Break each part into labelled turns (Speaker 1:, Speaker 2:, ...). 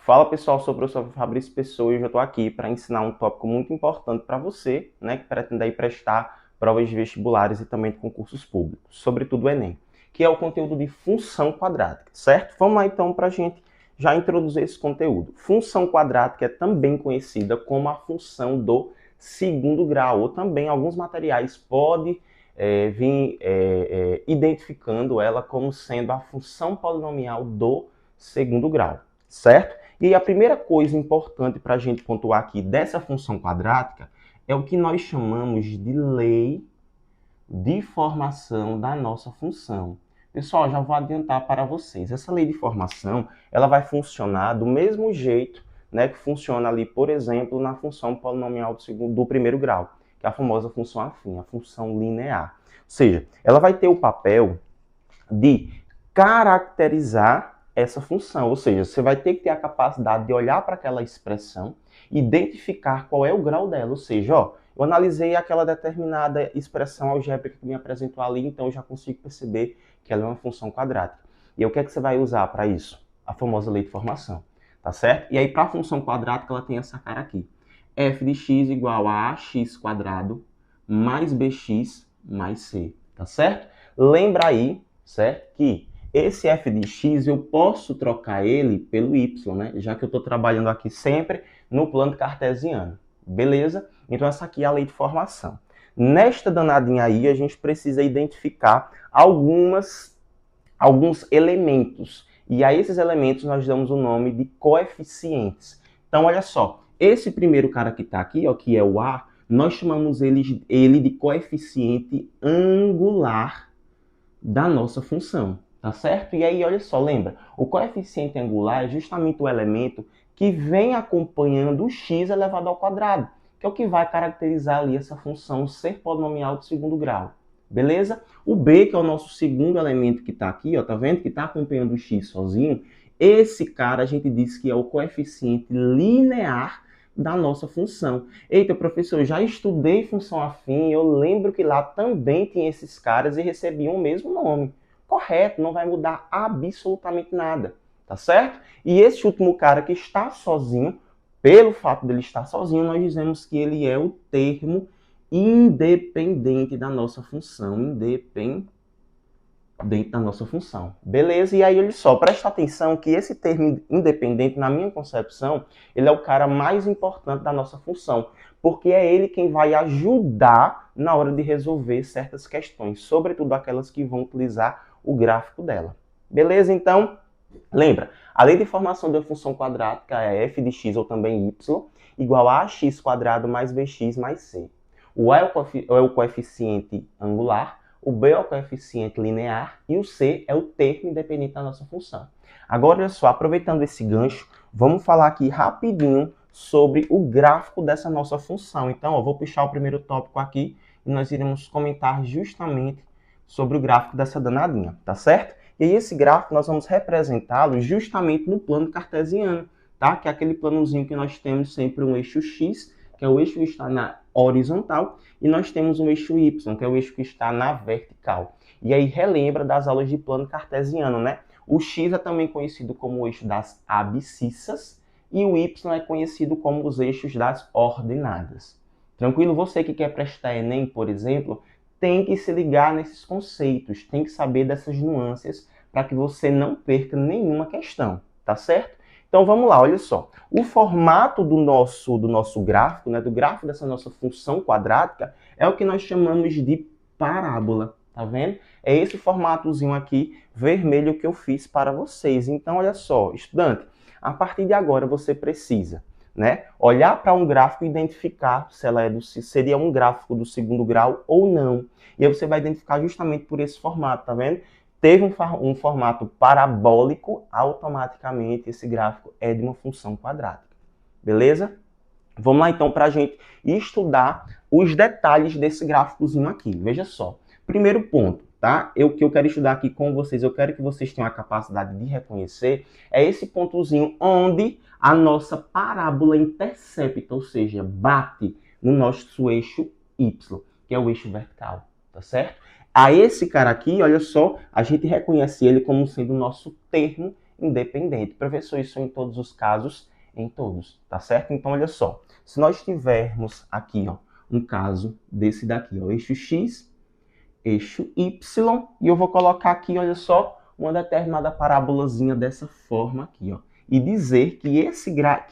Speaker 1: Fala pessoal, sou o professor Fabrício Pessoa e hoje eu estou aqui para ensinar um tópico muito importante para você, né, que pretende aí prestar provas de vestibulares e também de concursos públicos, sobretudo o Enem, que é o conteúdo de função quadrática, certo? Vamos lá então para a gente já introduzir esse conteúdo. Função quadrática é também conhecida como a função do segundo grau, ou também alguns materiais podem vir identificando ela como sendo a função polinomial do segundo grau, certo? E a primeira coisa importante para a gente pontuar aqui dessa função quadrática é o que nós chamamos de lei de formação da nossa função. Pessoal, já vou adiantar para vocês. Essa lei de formação, ela vai funcionar do mesmo jeito, né, que funciona ali, por exemplo, na função polinomial do primeiro grau, que é a famosa função afim, a função linear. Ou seja, ela vai ter o papel de caracterizar essa função, ou seja, você vai ter que ter a capacidade de olhar para aquela expressão, identificar qual é o grau dela, ou seja, ó, eu analisei aquela determinada expressão algébrica que me apresentou ali, então eu já consigo perceber que ela é uma função quadrática. E o que é que você vai usar para isso? A famosa lei de formação, tá certo? E aí para a função quadrática ela tem essa cara aqui, f de x igual a ax quadrado mais bx mais c, tá certo? Lembra aí, certo, que esse f de x eu posso trocar ele pelo y, né? Já que eu estou trabalhando aqui sempre no plano cartesiano. Beleza? Então essa aqui é a lei de formação. Nesta danadinha aí, a gente precisa identificar alguns elementos. E a esses elementos nós damos o nome de coeficientes. Então, olha só. Esse primeiro cara que está aqui, ó, que é o A, nós chamamos ele de coeficiente angular da nossa função. Tá certo? E aí, olha só, lembra? O coeficiente angular é justamente o elemento que vem acompanhando o x elevado ao quadrado, que é o que vai caracterizar ali essa função ser polinomial de segundo grau. Beleza? O b, que é o nosso segundo elemento que está aqui, ó, tá vendo? Que está acompanhando o x sozinho. Esse cara a gente diz que é o coeficiente linear da nossa função. Eita, professor, eu já estudei função afim, eu lembro que lá também tinha esses caras e recebiam o mesmo nome. Correto, não vai mudar absolutamente nada, tá certo? E esse último cara que está sozinho, pelo fato dele estar sozinho, nós dizemos que ele é o termo independente da nossa função, independente da nossa função. Beleza? E aí, olha só, presta atenção que esse termo independente, na minha concepção, ele é o cara mais importante da nossa função, porque é ele quem vai ajudar na hora de resolver certas questões, sobretudo aquelas que vão utilizar o gráfico dela. Beleza? Então, lembra, a lei de formação da função quadrática é f de x ou também y igual a ax quadrado mais bx mais c. O a é o coeficiente angular, o b é o coeficiente linear e o c é o termo independente da nossa função. Agora, olha só, aproveitando esse gancho, vamos falar aqui rapidinho sobre o gráfico dessa nossa função. Então, eu vou puxar o primeiro tópico aqui e nós iremos comentar justamente sobre o gráfico dessa danadinha, tá certo? E aí esse gráfico nós vamos representá-lo justamente no plano cartesiano, tá? Que é aquele planozinho que nós temos sempre um eixo x, que é o eixo que está na horizontal, e nós temos um eixo y, que é o eixo que está na vertical. E aí relembra das aulas de plano cartesiano, né? O x é também conhecido como o eixo das abscissas, e o y é conhecido como os eixos das ordenadas. Tranquilo? Você que quer prestar Enem, por exemplo, tem que se ligar nesses conceitos, tem que saber dessas nuances para que você não perca nenhuma questão, tá certo? Então vamos lá, olha só. O formato do nosso gráfico, né, do gráfico dessa nossa função quadrática, é o que nós chamamos de parábola, tá vendo? É esse formatozinho aqui vermelho que eu fiz para vocês. Então olha só, estudante, a partir de agora você precisa, né, olhar para um gráfico e identificar se ela seria um gráfico do segundo grau ou não. E aí você vai identificar justamente por esse formato, tá vendo? Teve um formato parabólico, automaticamente esse gráfico é de uma função quadrática. Beleza? Vamos lá então para a gente estudar os detalhes desse gráficozinho aqui. Veja só. Primeiro ponto, tá? O que eu quero estudar aqui com vocês, eu quero que vocês tenham a capacidade de reconhecer, é esse pontozinho onde a nossa parábola intercepta, ou seja, bate no nosso eixo y, que é o eixo vertical, tá certo? A esse cara aqui, olha só, a gente reconhece ele como sendo o nosso termo independente. Professor, isso em todos os casos? Em todos, tá certo? Então, olha só. Se nós tivermos aqui, ó, um caso desse daqui, ó, eixo X, eixo Y, e eu vou colocar aqui, olha só, uma determinada parábolazinha dessa forma aqui, ó, e dizer que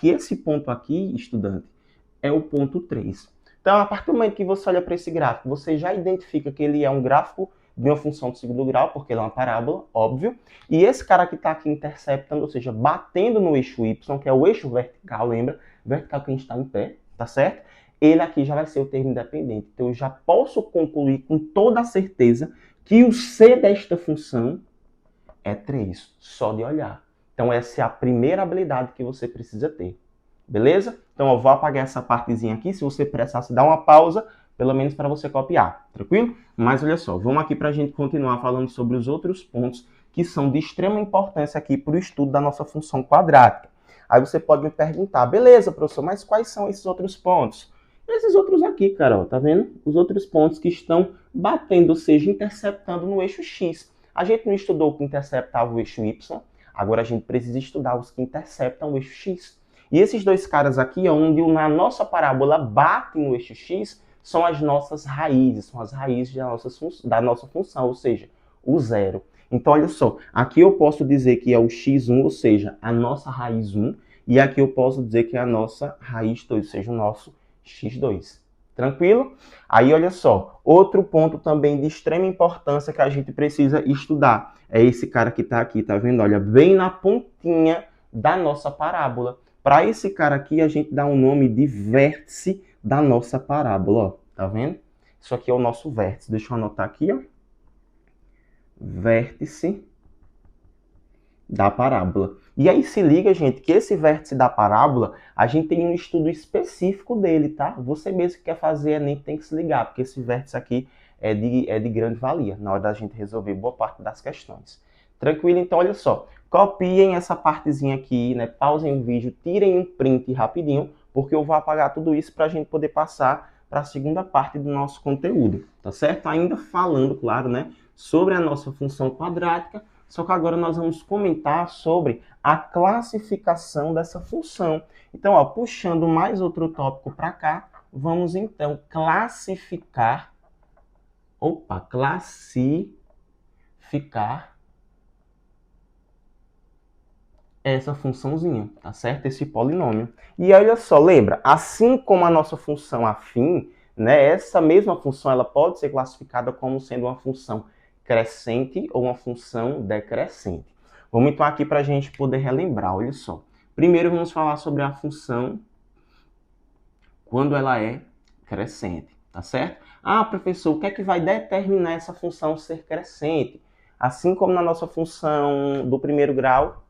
Speaker 1: esse ponto aqui, estudante, é o ponto 3. Então, a partir do momento que você olha para esse gráfico, você já identifica que ele é um gráfico de uma função de segundo grau, porque ele é uma parábola, óbvio, e esse cara que está aqui interceptando, ou seja, batendo no eixo Y, que é o eixo vertical, lembra? Vertical que a gente está em pé, tá certo? Ele aqui já vai ser o termo independente. Então, eu já posso concluir com toda a certeza que o C desta função é 3, só de olhar. Então, essa é a primeira habilidade que você precisa ter. Beleza? Então, eu vou apagar essa partezinha aqui. Se você precisasse dar uma pausa, pelo menos para você copiar. Tranquilo? Mas olha só, vamos aqui para a gente continuar falando sobre os outros pontos que são de extrema importância aqui para o estudo da nossa função quadrática. Aí você pode me perguntar, beleza, professor, mas quais são esses outros pontos? Esses outros aqui, Carol, tá vendo? Os outros pontos que estão batendo, ou seja, interceptando no eixo X. A gente não estudou o que interceptava o eixo Y, agora a gente precisa estudar os que interceptam o eixo X. E esses dois caras aqui, onde na nossa parábola batem no eixo X, são as nossas raízes, são as raízes da nossa função, ou seja, o zero. Então, olha só, aqui eu posso dizer que é o x1, ou seja, a nossa raiz 1, e aqui eu posso dizer que é a nossa raiz 2, ou seja, o nosso x2. Tranquilo? Aí, olha só, outro ponto também de extrema importância que a gente precisa estudar é esse cara que está aqui, tá vendo? Olha, bem na pontinha da nossa parábola. Para esse cara aqui, a gente dá um nome de vértice da nossa parábola, ó. Tá vendo? Isso aqui é o nosso vértice. Deixa eu anotar aqui, ó. Vértice da parábola. E aí se liga, gente, que esse vértice da parábola, a gente tem um estudo específico dele, tá? Você mesmo que quer fazer nem tem que se ligar, porque esse vértice aqui é de grande valia na hora da gente resolver boa parte das questões. Tranquilo? Então, olha só. Copiem essa partezinha aqui, né? Pausem o vídeo, tirem um print rapidinho, porque eu vou apagar tudo isso para a gente poder passar para a segunda parte do nosso conteúdo, tá certo? Ainda falando, claro, né, sobre a nossa função quadrática, só que agora nós vamos comentar sobre a classificação dessa função. Então, ó, puxando mais outro tópico para cá, vamos então classificar essa funçãozinha, tá certo? Esse polinômio. E olha só, lembra, assim como a nossa função afim, né, essa mesma função ela pode ser classificada como sendo uma função crescente ou uma função decrescente. Vamos então aqui para a gente poder relembrar, olha só. Primeiro vamos falar sobre a função quando ela é crescente, tá certo? Ah, professor, o que é que vai determinar essa função ser crescente? Assim como na nossa função do primeiro grau,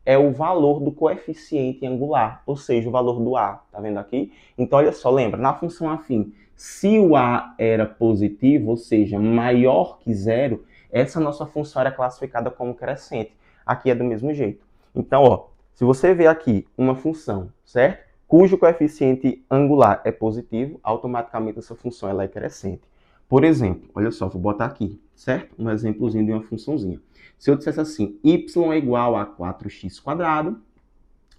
Speaker 1: é o valor do coeficiente angular, ou seja, o valor do A, tá vendo aqui? Então, olha só, lembra, na função afim, se o A era positivo, ou seja, maior que zero, essa nossa função era classificada como crescente. Aqui é do mesmo jeito. Então, ó, se você vê aqui uma função, certo? Cujo coeficiente angular é positivo, automaticamente essa função ela é crescente. Por exemplo, olha só, vou botar aqui, certo? Um exemplozinho de uma funçãozinha. Se eu dissesse assim, y é igual a 4x²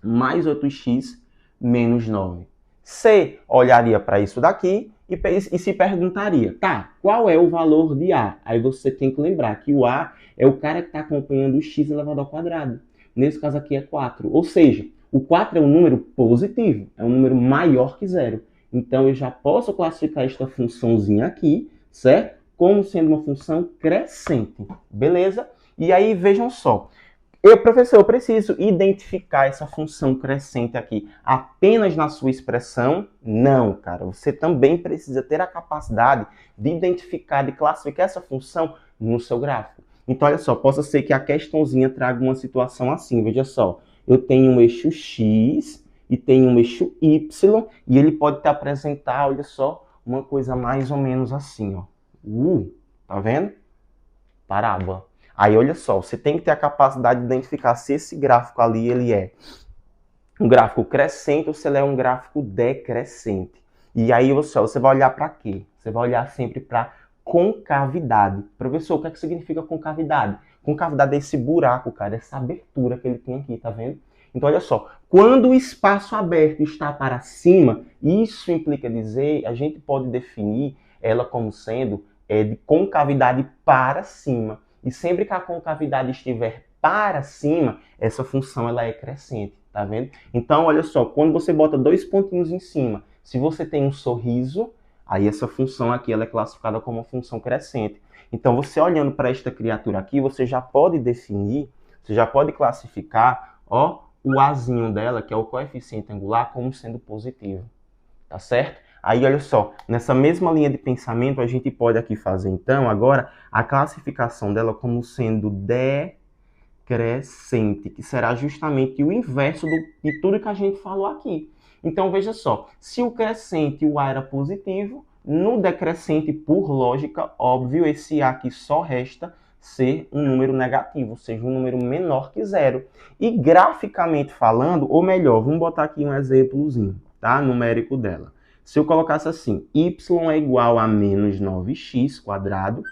Speaker 1: mais 8x menos 9. Você olharia para isso daqui e se perguntaria, tá, qual é o valor de A? Aí você tem que lembrar que o A é o cara que está acompanhando o x elevado ao quadrado. Nesse caso aqui é 4. Ou seja, o 4 é um número positivo, é um número maior que zero. Então eu já posso classificar esta funçãozinha aqui, certo? Como sendo uma função crescente. Beleza? E aí, vejam só, professor, eu preciso identificar essa função crescente aqui apenas na sua expressão? Não, cara, você também precisa ter a capacidade de identificar, de classificar essa função no seu gráfico. Então, olha só, possa ser que a questãozinha traga uma situação assim, veja só, eu tenho um eixo X e tenho um eixo Y, e ele pode te apresentar, olha só, uma coisa mais ou menos assim, ó. Tá vendo? Parábola. Aí, olha só, você tem que ter a capacidade de identificar se esse gráfico ali ele é um gráfico crescente ou se ele é um gráfico decrescente. E aí, você vai olhar para quê? Você vai olhar sempre para concavidade. Professor, o que é que significa concavidade? Concavidade é esse buraco, cara, essa abertura que ele tem aqui, tá vendo? Então, olha só, quando o espaço aberto está para cima, isso implica dizer, a gente pode definir ela como sendo de concavidade para cima. E sempre que a concavidade estiver para cima, essa função ela é crescente, tá vendo? Então, olha só, quando você bota dois pontinhos em cima, se você tem um sorriso, aí essa função aqui ela é classificada como uma função crescente. Então, você olhando para esta criatura aqui, você já pode definir, você já pode classificar, ó, o Azinho dela, que é o coeficiente angular, como sendo positivo, tá certo? Aí, olha só, nessa mesma linha de pensamento, a gente pode aqui fazer, então, agora, a classificação dela como sendo decrescente, que será justamente o inverso de tudo que a gente falou aqui. Então, veja só, se o crescente, o A era positivo, no decrescente, por lógica, óbvio, esse A aqui só resta ser um número negativo, ou seja, um número menor que zero. E graficamente falando, ou melhor, vamos botar aqui um exemplozinho, tá? Numérico dela. Se eu colocasse assim, y é igual a menos 9x quadrado,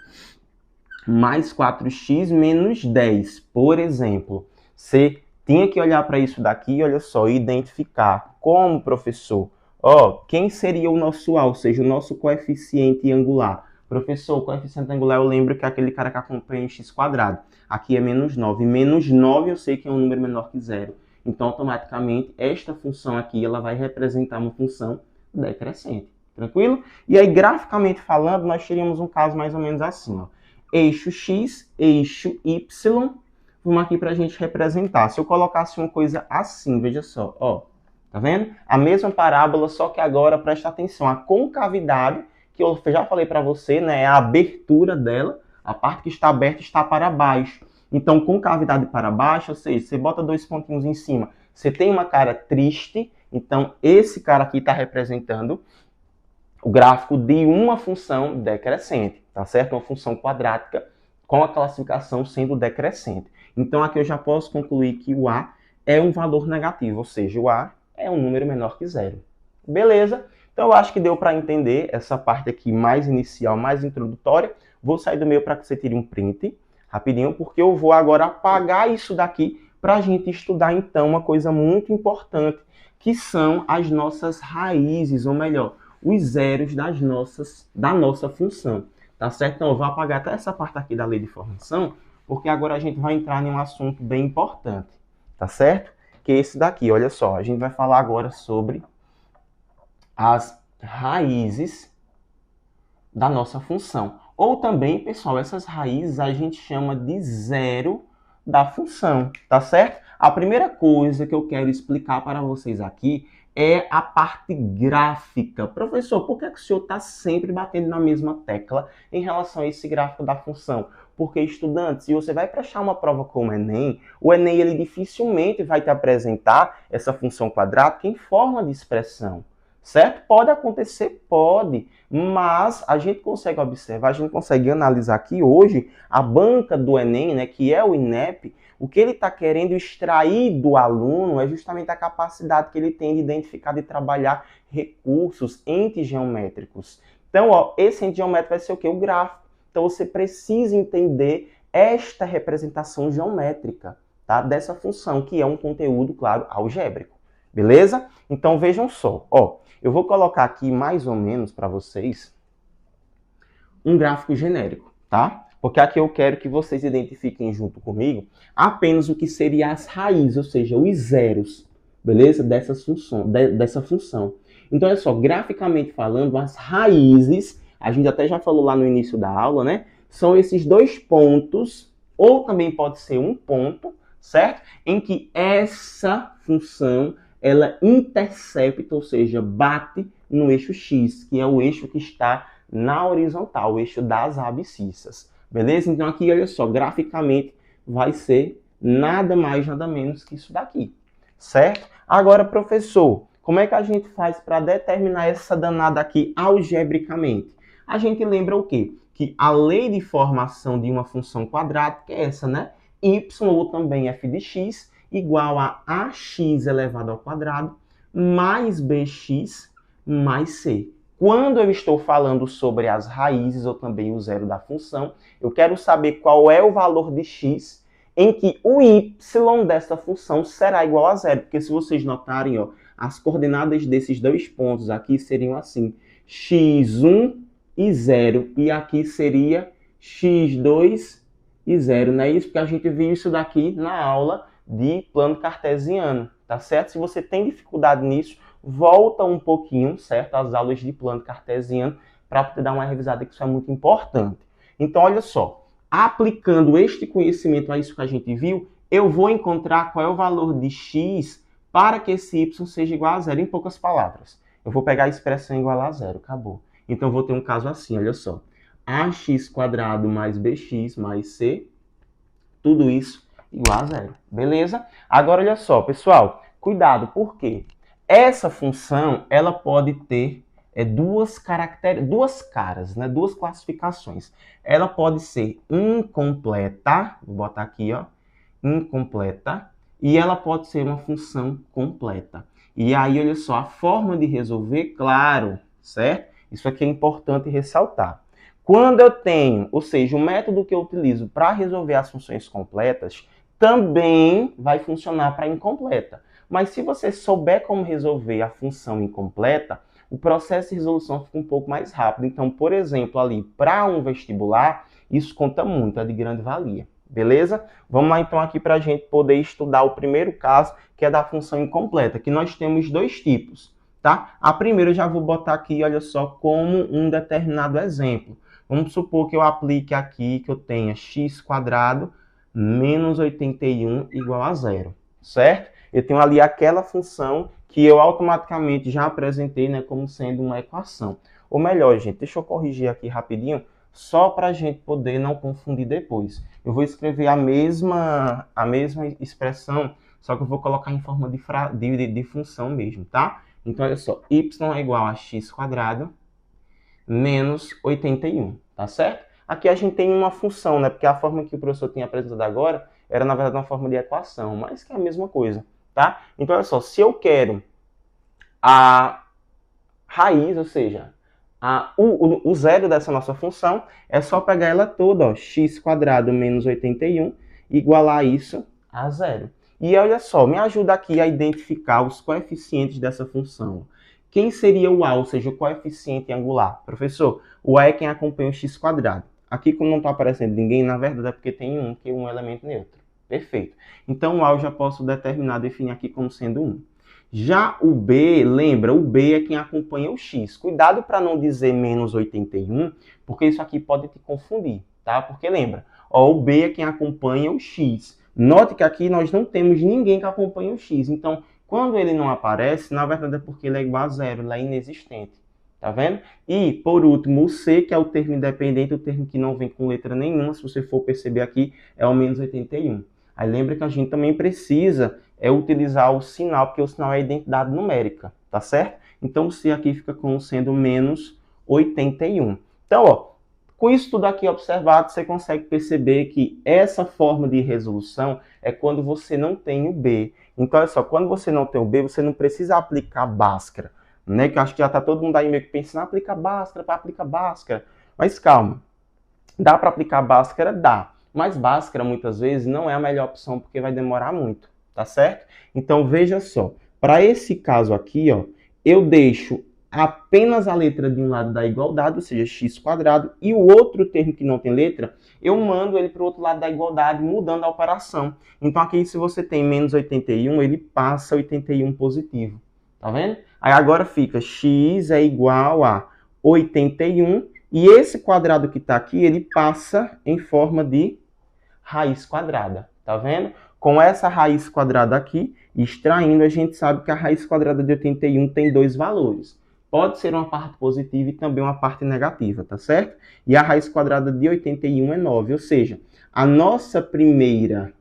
Speaker 1: mais 4x menos 10, por exemplo. Você tinha que olhar para isso daqui, olha só, e identificar como, professor, ó, quem seria o nosso A, ou seja, o nosso coeficiente angular. Professor, o coeficiente angular eu lembro que é aquele cara que acompanha o x quadrado. Aqui é menos 9. Menos 9 eu sei que é um número menor que zero. Então, automaticamente, esta função aqui ela vai representar uma função decrescente. Tranquilo? E aí, graficamente falando, nós teríamos um caso mais ou menos assim, ó. Eixo x, eixo y. Vamos aqui para a gente representar. Se eu colocasse uma coisa assim, veja só, ó. Tá vendo? A mesma parábola, só que agora, presta atenção, a concavidade, que eu já falei para você, né, é a abertura dela, a parte que está aberta está para baixo. Então, concavidade para baixo, ou seja, você bota dois pontinhos em cima, você tem uma cara triste, então esse cara aqui está representando o gráfico de uma função decrescente, tá certo? Uma função quadrática com a classificação sendo decrescente. Então, aqui eu já posso concluir que o A é um valor negativo, ou seja, o A é um número menor que zero. Beleza? Então, eu acho que deu para entender essa parte aqui mais inicial, mais introdutória. Vou sair do meio para que você tire um print rapidinho, porque eu vou agora apagar isso daqui para a gente estudar, então, uma coisa muito importante, que são as nossas raízes, ou melhor, os zeros da nossa função. Tá certo? Então, eu vou apagar até essa parte aqui da lei de formação, porque agora a gente vai entrar em um assunto bem importante. Tá certo? Que é esse daqui, olha só. A gente vai falar agora sobre as raízes da nossa função. Ou também, pessoal, essas raízes a gente chama de zero da função, tá certo? A primeira coisa que eu quero explicar para vocês aqui é a parte gráfica. Professor, por que o senhor está sempre batendo na mesma tecla em relação a esse gráfico da função? Porque, estudante, se você vai prestar uma prova como o Enem ele dificilmente vai te apresentar essa função quadrática em forma de expressão. Certo? Pode acontecer? Pode. Mas a gente consegue observar, a gente consegue analisar aqui hoje a banca do Enem, né, que é o INEP, o que ele está querendo extrair do aluno é justamente a capacidade que ele tem de identificar, de trabalhar recursos entes geométricos. Então, ó, esse ente geométrico vai ser o quê? O gráfico. Então, você precisa entender esta representação geométrica, tá, dessa função, que é um conteúdo, claro, algébrico. Beleza? Então, vejam só. Ó, eu vou colocar aqui mais ou menos para vocês um gráfico genérico, tá? Porque aqui eu quero que vocês identifiquem junto comigo apenas o que seria as raízes, ou seja, os zeros, beleza? Dessa função. Então, olha só, graficamente falando, as raízes, a gente até já falou lá no início da aula, né? São esses dois pontos, ou também pode ser um ponto, certo? Em que essa função ela intercepta, ou seja, bate no eixo X, que é o eixo que está na horizontal, o eixo das abscissas. Beleza? Então aqui, olha só, graficamente vai ser nada mais, nada menos que isso daqui. Certo? Agora, professor, como é que a gente faz para determinar essa danada aqui algebricamente? A gente lembra o quê? Que a lei de formação de uma função quadrática é essa, né? Y, ou também f de x, igual a ax elevado ao quadrado, mais bx mais c. Quando eu estou falando sobre as raízes ou também o zero da função, eu quero saber qual é o valor de x em que o y dessa função será igual a zero. Porque se vocês notarem, ó, as coordenadas desses dois pontos aqui seriam assim, x1 e 0. E aqui seria x2 e 0. Não é isso? Porque a gente viu isso daqui na aula de plano cartesiano, tá certo? Se você tem dificuldade nisso, volta um pouquinho, certo? As aulas de plano cartesiano para poder dar uma revisada, que isso é muito importante. Então, olha só, aplicando este conhecimento a isso que a gente viu, eu vou encontrar qual é o valor de x para que esse y seja igual a zero. Em poucas palavras, eu vou pegar a expressão igual a zero, acabou. Então, eu vou ter um caso assim, olha só. Ax² mais bx mais c, tudo isso igual a zero, beleza? Agora, olha só, pessoal, cuidado, por quê? Essa função, ela pode ter duas caras, né? Duas classificações. Ela pode ser incompleta, vou botar aqui, ó, incompleta, e ela pode ser uma função completa. E aí, olha só, a forma de resolver, claro, certo? Isso aqui é importante ressaltar. Quando eu tenho, ou seja, o método que eu utilizo para resolver as funções completas, também vai funcionar para incompleta. Mas se você souber como resolver a função incompleta, o processo de resolução fica um pouco mais rápido. Então, por exemplo, ali, para um vestibular, isso conta muito, é de grande valia. Beleza? Vamos lá, então, aqui para a gente poder estudar o primeiro caso, que é da função incompleta, que nós temos dois tipos, tá? A primeira eu já vou botar aqui, olha só, como um determinado exemplo. Vamos supor que eu aplique aqui, que eu tenha x² menos 81 igual a zero, certo? Eu tenho ali aquela função que eu automaticamente já apresentei, né, como sendo uma equação. Ou melhor, gente, deixa eu corrigir aqui rapidinho, só para a gente poder não confundir depois. Eu vou escrever a mesma expressão, só que eu vou colocar em forma de função mesmo, tá? Então, olha só, y é igual a x² menos 81, tá certo? Aqui a gente tem uma função, né? Porque a forma que o professor tinha apresentado agora era, na verdade, uma forma de equação, mas que é a mesma coisa, tá? Então, olha só, se eu quero a raiz, ou seja, o zero dessa nossa função, é só pegar ela toda, ó, x² menos 81, igualar isso a zero. E olha só, me ajuda aqui a identificar os coeficientes dessa função. Quem seria o A, ou seja, o coeficiente angular? Professor, o A é quem acompanha o x². Aqui, como não está aparecendo ninguém, na verdade é porque tem um, que é um elemento neutro. Perfeito. Então, o A eu já posso definir aqui como sendo 1. Já o B, lembra, o B é quem acompanha o x. Cuidado para não dizer menos 81, porque isso aqui pode te confundir, tá? Porque lembra, ó, o B é quem acompanha o x. Note que aqui nós não temos ninguém que acompanhe o x. Então, quando ele não aparece, na verdade é porque ele é igual a zero, ele é inexistente. Tá vendo? E, por último, o C, que é o termo independente, o termo que não vem com letra nenhuma, se você for perceber aqui, é o menos 81. Aí lembra que a gente também precisa utilizar o sinal, porque o sinal é a identidade numérica, tá certo? Então, o C aqui fica como sendo menos 81. Então, ó, com isso tudo aqui observado, você consegue perceber que essa forma de resolução é quando você não tem o B. Então, olha só, quando você não tem o B, você não precisa aplicar Bhaskara, né? Que eu acho que já está todo mundo aí meio que pensando, aplica Bhaskara, para aplicar Bhaskara. Mas calma, dá para aplicar Bhaskara? Dá. Mas Bhaskara, muitas vezes, não é a melhor opção, porque vai demorar muito, tá certo? Então, veja só, para esse caso aqui, ó, eu deixo apenas a letra de um lado da igualdade, ou seja, x², e o outro termo que não tem letra, eu mando ele para o outro lado da igualdade, mudando a operação. Então, aqui, se você tem menos 81, ele passa 81 positivo. Tá vendo? Aí agora fica x é igual a 81, e esse quadrado que está aqui, ele passa em forma de raiz quadrada. Tá vendo? Com essa raiz quadrada aqui, extraindo, a gente sabe que a raiz quadrada de 81 tem dois valores. Pode ser uma parte positiva e também uma parte negativa, tá certo? E a raiz quadrada de 81 é 9, ou seja, a nossa primeira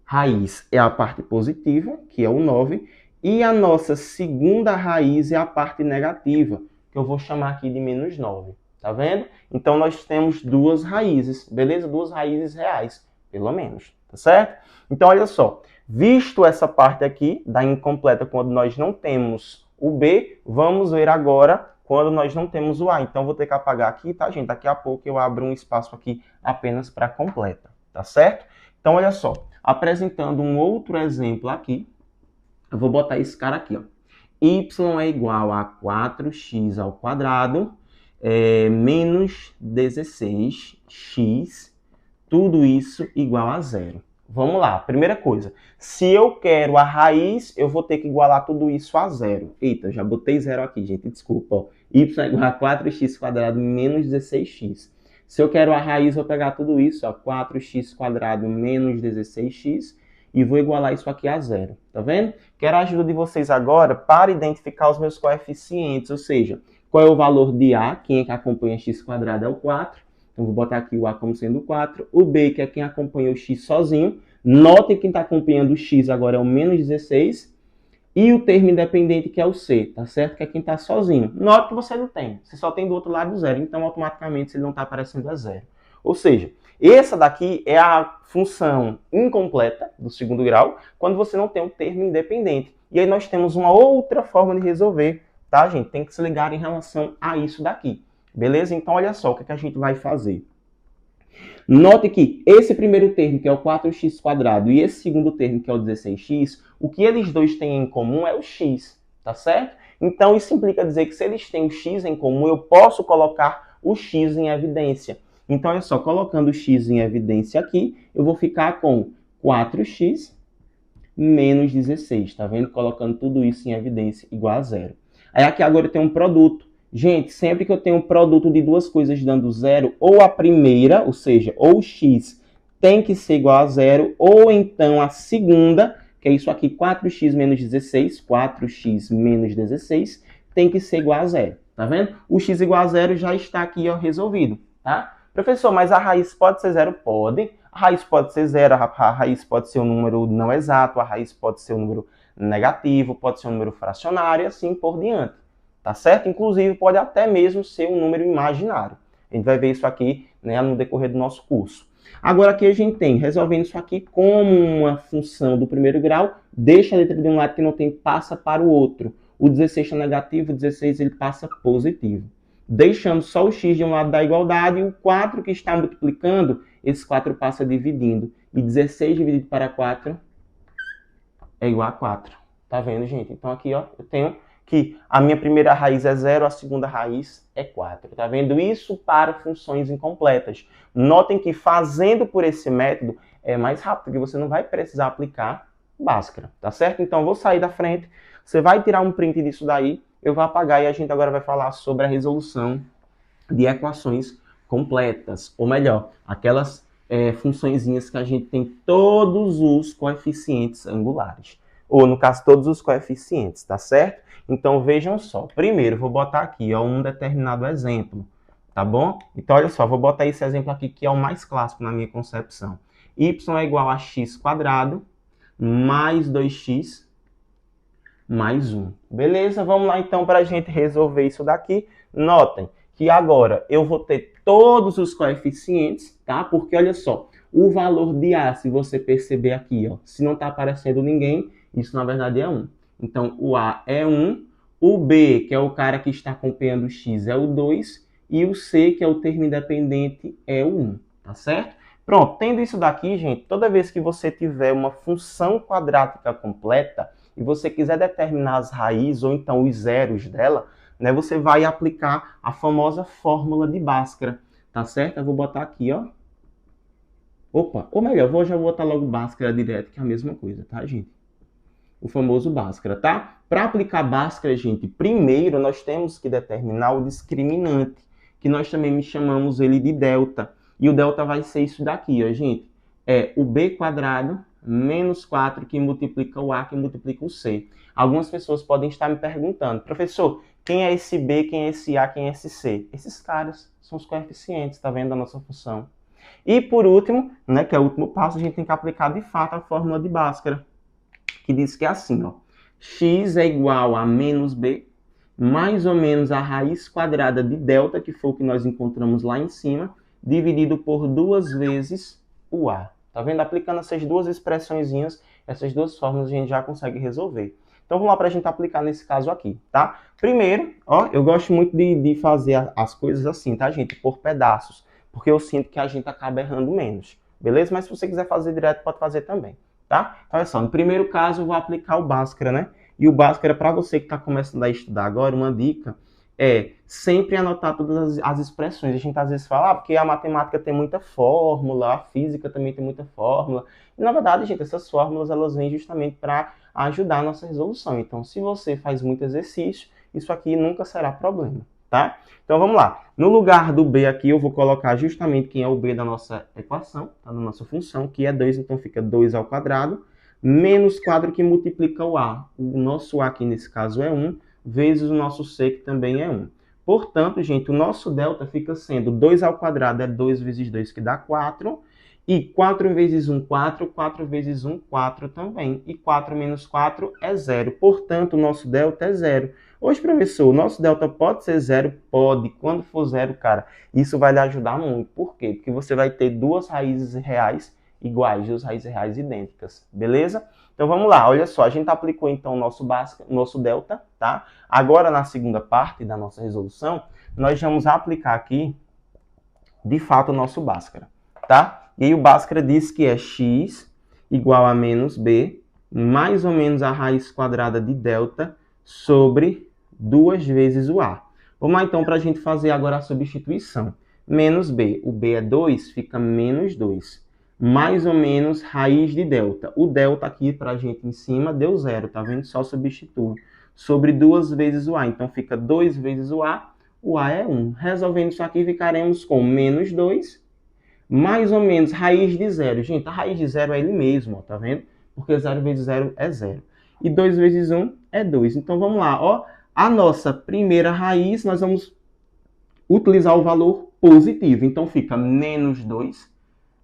Speaker 1: raiz é a parte positiva, que é o 9, e a nossa segunda raiz é a parte negativa, que eu vou chamar aqui de menos 9, tá vendo? Então, nós temos duas raízes, beleza? Duas raízes reais, pelo menos, tá certo? Então, olha só, visto essa parte aqui da incompleta, quando nós não temos o B, vamos ver agora quando nós não temos o A. Então, vou ter que apagar aqui, tá, gente? Daqui a pouco eu abro um espaço aqui apenas para completa, tá certo? Então, olha só, apresentando um outro exemplo aqui, eu vou botar esse cara aqui, ó. Y é igual a 4x ao quadrado menos 16x, tudo isso igual a zero. Vamos lá, primeira coisa, se eu quero a raiz, eu vou ter que igualar tudo isso a zero. Eita, já botei zero aqui, gente, desculpa. Ó. Y é igual a 4x quadrado menos 16x. Se eu quero a raiz, eu vou pegar tudo isso, ó, 4x quadrado menos 16x, e vou igualar isso aqui a zero, tá vendo? Quero a ajuda de vocês agora para identificar os meus coeficientes, ou seja, qual é o valor de A, quem é que acompanha x quadrado é o 4, então vou botar aqui o A como sendo 4, o B, que é quem acompanha o x sozinho, notem que quem está acompanhando o x agora é o menos 16, e o termo independente que é o C, tá certo? Que é quem está sozinho. Note que você não tem, você só tem do outro lado zero, então automaticamente se ele não está aparecendo é zero. Ou seja, essa daqui é a função incompleta do segundo grau, quando você não tem um termo independente. E aí nós temos uma outra forma de resolver, tá, gente? Tem que se ligar em relação a isso daqui. Beleza? Então, olha só o que a gente vai fazer. Note que esse primeiro termo, que é o 4x quadrado, e esse segundo termo, que é o 16x, o que eles dois têm em comum é o x, tá certo? Então, isso implica dizer que se eles têm o x em comum, eu posso colocar o x em evidência. Então, olha só, colocando o x em evidência aqui, eu vou ficar com 4x menos 16, tá vendo? Colocando tudo isso em evidência igual a zero. Aí aqui agora eu tenho um produto. Gente, sempre que eu tenho um produto de duas coisas dando zero, ou a primeira, ou seja, ou x tem que ser igual a zero, ou então a segunda, que é isso aqui, 4x menos 16, 4x menos 16, tem que ser igual a zero, tá vendo? O x igual a zero já está aqui, ó, resolvido, tá? Professor, mas a raiz pode ser zero? Pode. A raiz pode ser zero, a raiz pode ser um número não exato, a raiz pode ser um número negativo, pode ser um número fracionário e assim por diante. Tá certo? Inclusive, pode até mesmo ser um número imaginário. A gente vai ver isso aqui, né, no decorrer do nosso curso. Agora, aqui a gente tem, resolvendo isso aqui como uma função do primeiro grau, deixa a letra de um lado que não tem, passa para o outro. O 16 é negativo, o 16 ele passa positivo. Deixando só o x de um lado da igualdade e o 4 que está multiplicando, esse 4 passa dividindo. E 16 dividido para 4 é igual a 4. Tá vendo, gente? Então, aqui, ó, eu tenho que a minha primeira raiz é 0, a segunda raiz é 4. Tá vendo? Isso para funções incompletas. Notem que fazendo por esse método é mais rápido, porque você não vai precisar aplicar Bhaskara, tá certo? Então, vou sair da frente, você vai tirar um print disso daí, eu vou apagar e a gente agora vai falar sobre a resolução de equações completas, ou melhor, aquelas funçõezinhas que a gente tem todos os coeficientes angulares, ou no caso, todos os coeficientes, tá certo? Então, vejam só. Primeiro, vou botar aqui ó, um determinado exemplo, tá bom? Então, olha só, vou botar esse exemplo aqui que é o mais clássico na minha concepção. Y é igual a x quadrado mais 2x mais 1. Beleza? Vamos lá, então, para a gente resolver isso daqui. Notem que agora eu vou ter todos os coeficientes, tá? Porque, olha só, o valor de A, se você perceber aqui, ó, se não está aparecendo ninguém, isso na verdade é 1. Então, o A é 1, o B, que é o cara que está acompanhando o X, é o 2, e o C, que é o termo independente, é o 1, tá certo? Pronto, tendo isso daqui, gente, toda vez que você tiver uma função quadrática completa e você quiser determinar as raízes ou então os zeros dela, né, você vai aplicar a famosa fórmula de Bhaskara, tá certo? Eu vou botar aqui, ó. Opa, ou melhor, já vou botar logo Bhaskara direto, que é a mesma coisa, tá, gente? O famoso Bhaskara, tá? Para aplicar Bhaskara, gente, primeiro nós temos que determinar o discriminante, que nós também chamamos ele de delta. E o delta vai ser isso daqui, ó, gente. É o b quadrado menos 4 que multiplica o a, que multiplica o c. Algumas pessoas podem estar me perguntando, professor, quem é esse b, quem é esse a, quem é esse c? Esses caras são os coeficientes, tá vendo, da nossa função. E por último, né, que é o último passo, a gente tem que aplicar de fato a fórmula de Bhaskara, que diz que é assim, ó. X é igual a menos b, mais ou menos a raiz quadrada de delta, que foi o que nós encontramos lá em cima, dividido por 2 vezes o a. Tá vendo? Aplicando essas duas expressõezinhas, essas duas fórmulas, a gente já consegue resolver. Então vamos lá para a gente aplicar nesse caso aqui, tá? Primeiro, ó, eu gosto muito de fazer as coisas assim, tá, gente? Por pedaços, porque eu sinto que a gente acaba errando menos, beleza? Mas se você quiser fazer direto, pode fazer também, tá? Então, olha só, no primeiro caso eu vou aplicar o Bhaskara, né? E o Bhaskara, para você que está começando a estudar agora, uma dica é sempre anotar todas as expressões. A gente às vezes fala, porque a matemática tem muita fórmula, a física também tem muita fórmula. E, na verdade, gente, essas fórmulas elas vêm justamente para ajudar a nossa resolução. Então, se você faz muito exercício, isso aqui nunca será problema, tá? Então, vamos lá. No lugar do B aqui, eu vou colocar justamente quem é o B da nossa equação, tá? Da nossa função, que é 2, então fica 2 ao quadrado, menos quadro que multiplica o A. O nosso A aqui, nesse caso, é 1, vezes o nosso C, que também é 1. Portanto, gente, o nosso delta fica sendo 2 ao quadrado é 2 vezes 2, que dá 4. E 4 vezes 1, 4. 4 vezes 1, 4 também. E 4 menos 4 é 0. Portanto, o nosso delta é 0. Hoje, professor, o nosso delta pode ser 0? Pode. Quando for 0, cara, isso vai lhe ajudar muito. Por quê? Porque você vai ter duas raízes reais iguais, duas raízes reais idênticas. Beleza? Então vamos lá, olha só, a gente aplicou então o nosso delta, tá? Agora na segunda parte da nossa resolução, nós vamos aplicar aqui, de fato, o nosso Bhaskara, tá? E aí o Bhaskara diz que é x igual a menos b, mais ou menos a raiz quadrada de delta sobre 2 vezes o a. Vamos lá então para a gente fazer agora a substituição. Menos b, o b é 2, fica menos 2. Mais ou menos raiz de delta. O delta aqui para a gente em cima deu 0, tá vendo? Só substitui. Sobre 2 vezes o a. Então fica 2 vezes o a é 1. Resolvendo isso aqui, ficaremos com menos 2, mais ou menos raiz de 0. Gente, a raiz de 0 é ele mesmo, ó, tá vendo? Porque 0 vezes 0 é 0. E 2 vezes 1 é 2. Então vamos lá, ó. A nossa primeira raiz, nós vamos utilizar o valor positivo. Então fica menos 2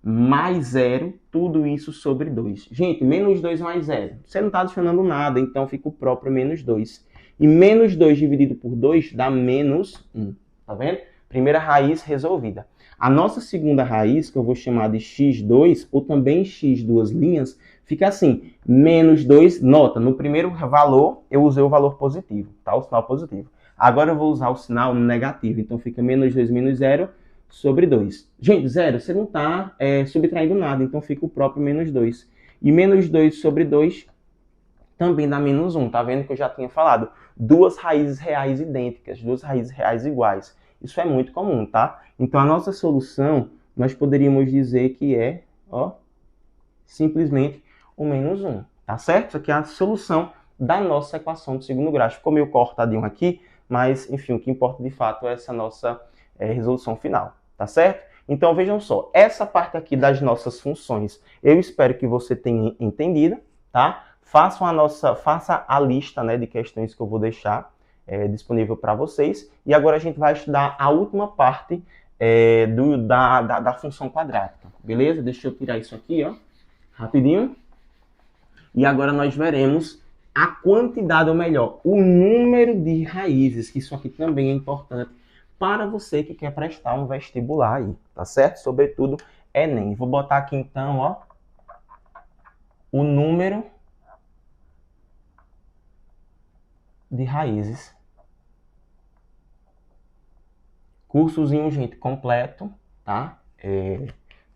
Speaker 1: mais 0, tudo isso sobre 2. Gente, menos 2 mais 0. Você não está adicionando nada, então fica o próprio menos 2. E menos 2 dividido por 2 dá menos 1. Tá vendo? Primeira raiz resolvida. A nossa segunda raiz, que eu vou chamar de x2, ou também x duas linhas, fica assim, menos 2, nota, no primeiro valor eu usei o valor positivo, tá? O sinal positivo. Agora eu vou usar o sinal negativo, então fica menos 2 menos 0, sobre 2. Gente, 0, você não está subtraindo nada, então fica o próprio menos 2. E menos 2 sobre 2 também dá menos 1. Tá vendo que eu já tinha falado? Duas raízes reais idênticas, duas raízes reais iguais. Isso é muito comum, tá? Então, a nossa solução, nós poderíamos dizer que é, ó, simplesmente o menos 1. Tá certo? Isso aqui é a solução da nossa equação do segundo grau. Ficou meio cortadinho aqui, mas, enfim, o que importa de fato é essa nossa resolução final. Tá certo? Então, vejam só, essa parte aqui das nossas funções, eu espero que você tenha entendido, tá? Faça a lista, né, de questões que eu vou deixar disponível para vocês. E agora a gente vai estudar a última parte da função quadrática, beleza? Deixa eu tirar isso aqui, ó, rapidinho. E agora nós veremos a quantidade, ou melhor, o número de raízes, que isso aqui também é importante para você que quer prestar um vestibular aí, tá certo? Sobretudo, Enem. Vou botar aqui então, ó, o número de raízes. Cursozinho, gente, completo, tá?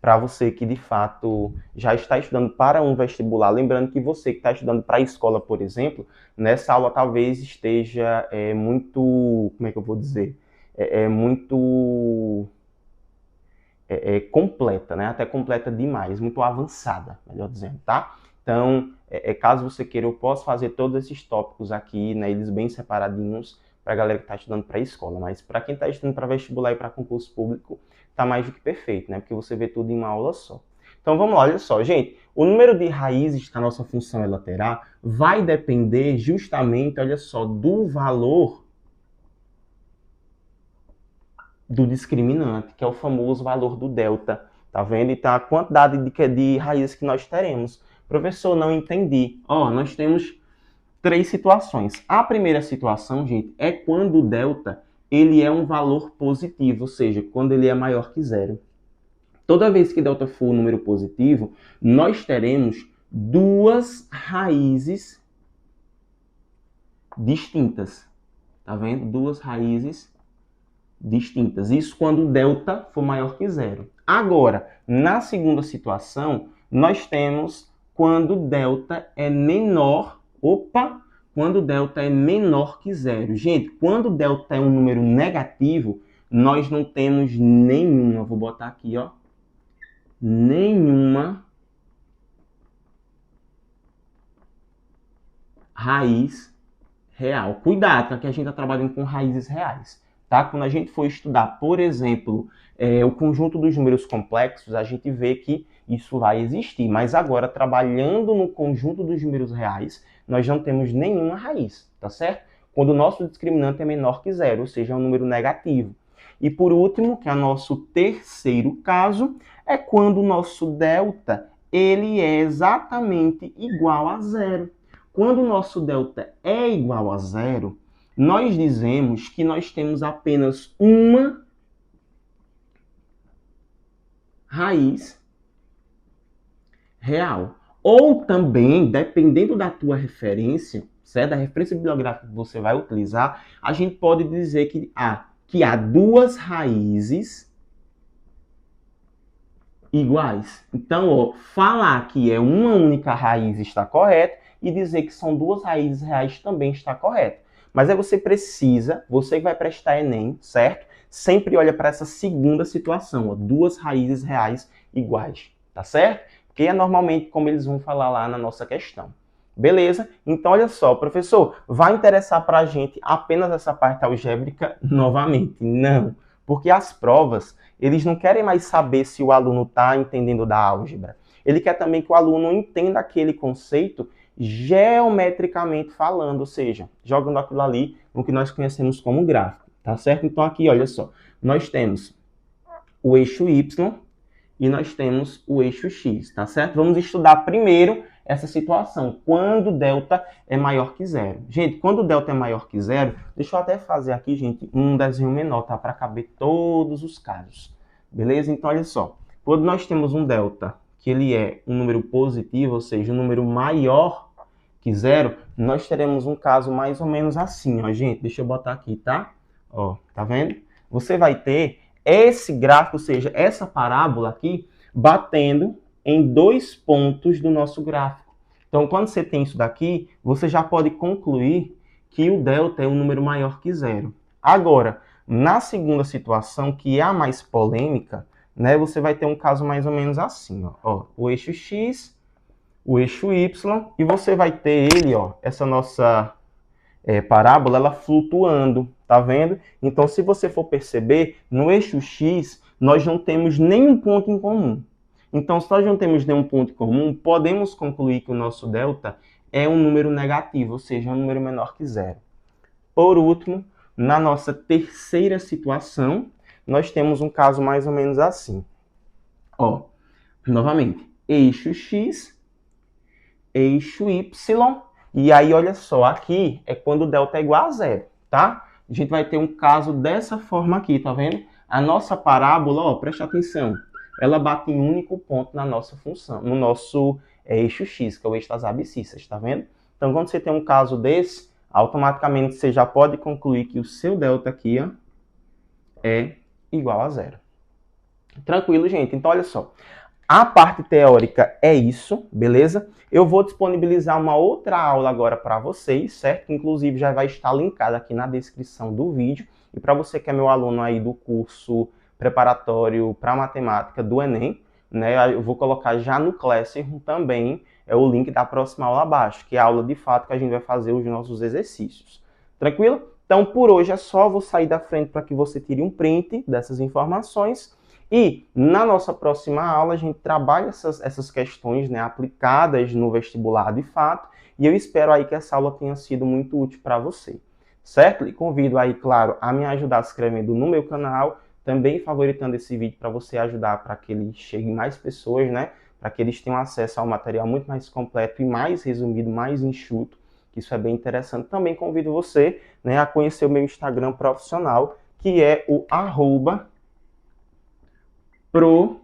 Speaker 1: Para você que de fato já está estudando para um vestibular. Lembrando que você que está estudando para a escola, por exemplo, nessa aula talvez esteja muito, como é que eu vou dizer? Muito completa, né? Até completa demais, muito avançada, melhor dizendo, tá? Então, caso você queira, eu posso fazer todos esses tópicos aqui, né? Eles bem separadinhos para a galera que está estudando para a escola. Mas para quem está estudando para vestibular e para concurso público, tá mais do que perfeito, né? Porque você vê tudo em uma aula só. Então vamos lá, olha só, gente. O número de raízes que a nossa função ela terá vai depender justamente, olha só, do valor do discriminante, que é o famoso valor do delta, tá vendo? Então, a quantidade de raízes que nós teremos. Professor, não entendi. Ó, nós temos 3 situações. A primeira situação, gente, é quando o delta ele é um valor positivo, ou seja, quando ele é maior que 0. Toda vez que delta for um número positivo, nós teremos duas raízes distintas. Tá vendo? Duas raízes distintas. Isso quando o delta for maior que zero. Agora, na segunda situação, nós temos quando o delta é menor... quando o delta é menor que zero. Gente, quando o delta é um número negativo, nós não temos nenhuma, vou botar aqui, ó, nenhuma raiz real. Cuidado, que aqui a gente está trabalhando com raízes reais. Tá? Quando a gente for estudar, por exemplo, o conjunto dos números complexos, a gente vê que isso vai existir. Mas agora, trabalhando no conjunto dos números reais, nós não temos nenhuma raiz, tá certo? Quando o nosso discriminante é menor que zero, ou seja, é um número negativo. E por último, que é o nosso terceiro caso, é quando o nosso delta ele é exatamente igual a zero. Quando o nosso delta é igual a zero, nós dizemos que nós temos apenas uma raiz real. Ou também, dependendo da tua referência, certo? Da referência bibliográfica que você vai utilizar, a gente pode dizer que há duas raízes iguais. Então, ó, falar que é uma única raiz está correto e dizer que são duas raízes reais também está correto. Mas aí você precisa, você que vai prestar Enem, certo? Sempre olha para essa segunda situação, ó, duas raízes reais iguais, tá certo? Que é normalmente como eles vão falar lá na nossa questão. Beleza? Então, olha só, professor, vai interessar para a gente apenas essa parte algébrica novamente? Não, porque as provas, eles não querem mais saber se o aluno está entendendo da álgebra. Ele quer também que o aluno entenda aquele conceito geometricamente falando, ou seja, jogando aquilo ali no que nós conhecemos como gráfico, tá certo? Então aqui, olha só, nós temos o eixo Y e nós temos o eixo X, tá certo? Vamos estudar primeiro essa situação, quando delta é maior que zero. Gente, quando delta é maior que zero, deixa eu até fazer aqui, gente, um desenho menor, tá? Para caber todos os casos, beleza? Então, olha só, quando nós temos um delta que ele é um número positivo, ou seja, um número maior que zero, nós teremos um caso mais ou menos assim, ó, gente, deixa eu botar aqui, tá? Ó, tá vendo? Você vai ter esse gráfico, ou seja, essa parábola aqui, batendo em dois pontos do nosso gráfico. Então, quando você tem isso daqui, você já pode concluir que o delta é um número maior que zero. Agora, na segunda situação, que é a mais polêmica, né, você vai ter um caso mais ou menos assim, ó, o eixo X, o eixo Y, e você vai ter ele, ó, essa nossa parábola, ela flutuando, tá vendo? Então, se você for perceber, no eixo X, nós não temos nenhum ponto em comum. Então, se nós não temos nenhum ponto em comum, podemos concluir que o nosso delta é um número negativo, ou seja, um número menor que zero. Por último, na nossa terceira situação, nós temos um caso mais ou menos assim. Ó, novamente, eixo X, eixo Y, e aí olha só, aqui é quando o delta é igual a zero, tá? A gente vai ter um caso dessa forma aqui, tá vendo? A nossa parábola, ó, presta atenção, ela bate em um único ponto na nossa função, no nosso eixo X, que é o eixo das abscissas, tá vendo? Então, quando você tem um caso desse, automaticamente você já pode concluir que o seu delta aqui, ó, é igual a zero. Tranquilo, gente? Então, olha só. A parte teórica é isso, beleza? Eu vou disponibilizar uma outra aula agora para vocês, certo? Inclusive já vai estar linkada aqui na descrição do vídeo. E para você que é meu aluno aí do curso preparatório para matemática do Enem, né? Eu vou colocar já no Classroom também o link da próxima aula abaixo, que é a aula de fato que a gente vai fazer os nossos exercícios. Tranquilo? Então por hoje é só, vou sair da frente para que você tire um print dessas informações. E na nossa próxima aula a gente trabalha essas questões, né, aplicadas no vestibular de fato, e eu espero aí que essa aula tenha sido muito útil para você, certo? E convido aí, claro, a me ajudar se inscrevendo no meu canal, também favoritando esse vídeo para você ajudar para que ele chegue mais pessoas, né, para que eles tenham acesso ao material muito mais completo e mais resumido, mais enxuto, que isso é bem interessante. Também convido você, né, a conhecer o meu Instagram profissional, que é o @pro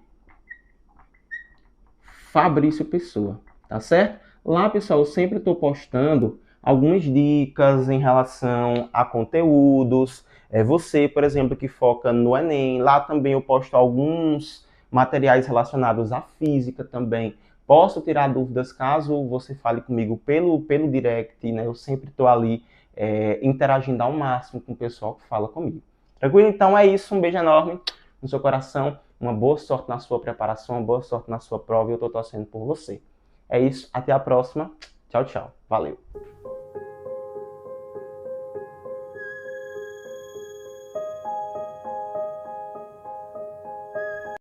Speaker 1: Fabrício Pessoa, tá certo? Lá, pessoal, eu sempre estou postando algumas dicas em relação a conteúdos. Você, por exemplo, que foca no Enem, lá também eu posto alguns materiais relacionados à física também. Posso tirar dúvidas caso você fale comigo pelo direct, né? Eu sempre estou ali interagindo ao máximo com o pessoal que fala comigo. Tranquilo? Então é isso, um beijo enorme no seu coração, uma boa sorte na sua preparação, uma boa sorte na sua prova e eu estou torcendo por você. É isso, até a próxima. Tchau, tchau. Valeu.